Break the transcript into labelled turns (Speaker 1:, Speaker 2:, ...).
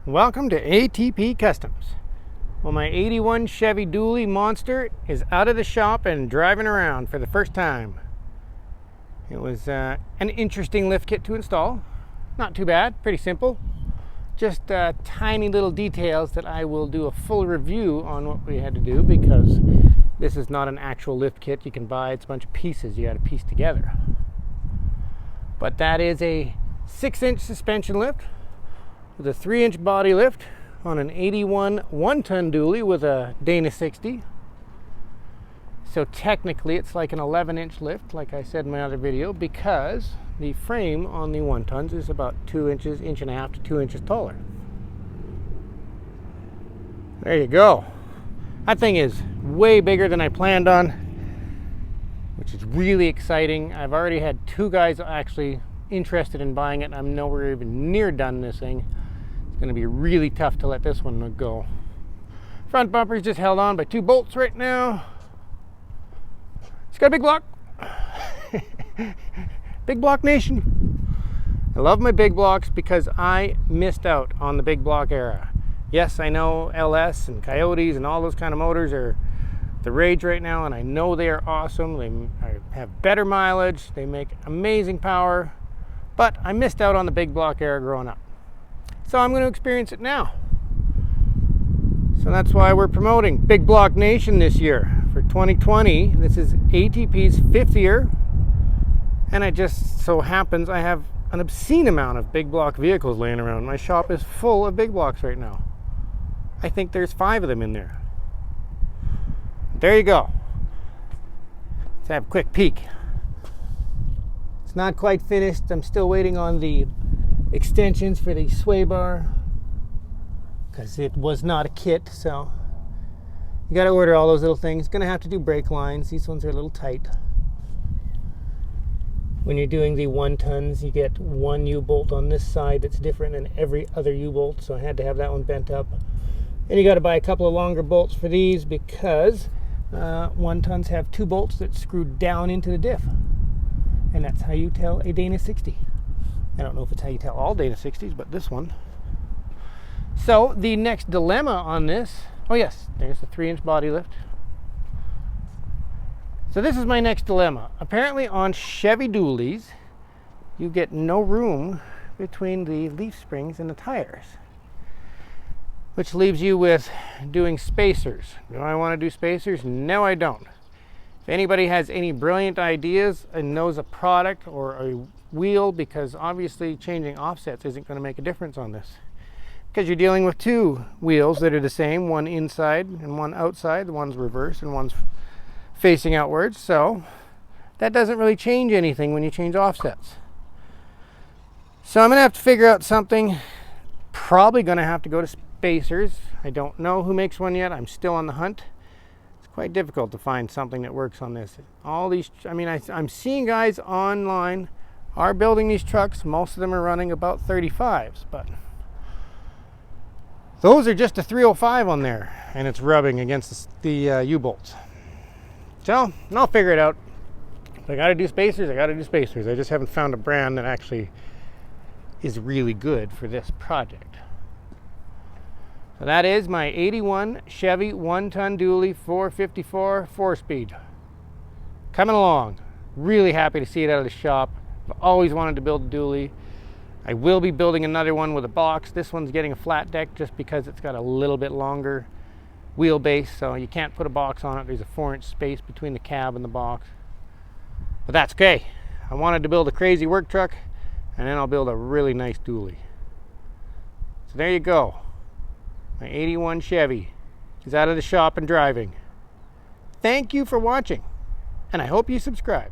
Speaker 1: Welcome to ATP Customs. Well, my 81 Chevy dually monster is out of the shop and driving around for the first time. It was an interesting lift kit to install. Not too bad, pretty simple. Just tiny little details that I will do a full review on what we had to do, because this is not an actual lift kit you can buy. It's a bunch of pieces you got to piece together. But that is a 6-inch suspension lift with a 3-inch body lift on an 81 1-ton dually with a Dana 60. So technically it's like an 11-inch lift, like I said in my other video, because the frame on the 1-tons is about 2 inches, inch and a half to 2 inches taller. There you go. That thing is way bigger than I planned on, which is really exciting. I've already had 2 guys actually interested in buying it, and I'm nowhere even near done this thing. It's going to be really tough to let this one go. Front bumper is just held on by 2 bolts right now. It's got a big block. Big block nation. I love my big blocks because I missed out on the big block era. Yes, I know LS and Coyotes and all those kind of motors are the rage right now, and I know they are awesome. They have better mileage, they make amazing power, but I missed out on the big block era growing up. So I'm going to experience it now. So that's why we're promoting Big Block Nation this year for 2020. This is ATP's 5th year, and it just so happens I have an obscene amount of big block vehicles laying around. My shop is full of big blocks right now. I think there's 5 of them in there. There you go. Let's have a quick peek. It's not quite finished. I'm still waiting on the extensions for the sway bar, because it was not a kit, so you got to order all those little things. Gonna have to do brake lines. These ones are a little tight. When you're doing the 1-tons, you get 1 U-bolt on this side that's different than every other U-bolt, so I had to have that one bent up. And you got to buy a couple of longer bolts for these, because 1-tons have 2 bolts that screw down into the diff, and that's how you tell a Dana 60. I don't know if it's how you tell all Dana 60s, but this one. So the next dilemma on this, oh yes, there's the 3-inch body lift. So this is my next dilemma. Apparently on Chevy dualies, you get no room between the leaf springs and the tires, which leaves you with doing spacers. Do I want to do spacers? No, I don't. If anybody has any brilliant ideas and knows a product or a wheel, because obviously changing offsets isn't going to make a difference on this, because you're dealing with 2 wheels that are the same, one inside and one outside. The one's reversed and one's facing outwards, so that doesn't really change anything when you change offsets. So I'm going to have to figure out something. Probably going to have to go to spacers. I don't know who makes one yet. I'm still on the hunt. It's quite difficult to find something that works on this. All these, I mean, I'm seeing guys online are building these trucks. Most of them are running about 35s, but those are just a 305 on there, and it's rubbing against the U-bolts. So I'll figure it out. If I got to do spacers, I got to do spacers. I just haven't found a brand that actually is really good for this project. So that is my 81 Chevy 1-ton dually 454 4-speed. Coming along. Really happy to see it out of the shop. I've always wanted to build a dually. I will be building another one with a box. This one's getting a flat deck just because it's got a little bit longer wheelbase, so you can't put a box on it. There's a 4-inch space between the cab and the box. But that's okay. I wanted to build a crazy work truck, and then I'll build a really nice dually. So there you go. My 81 Chevy is out of the shop and driving. Thank you for watching, and I hope you subscribe.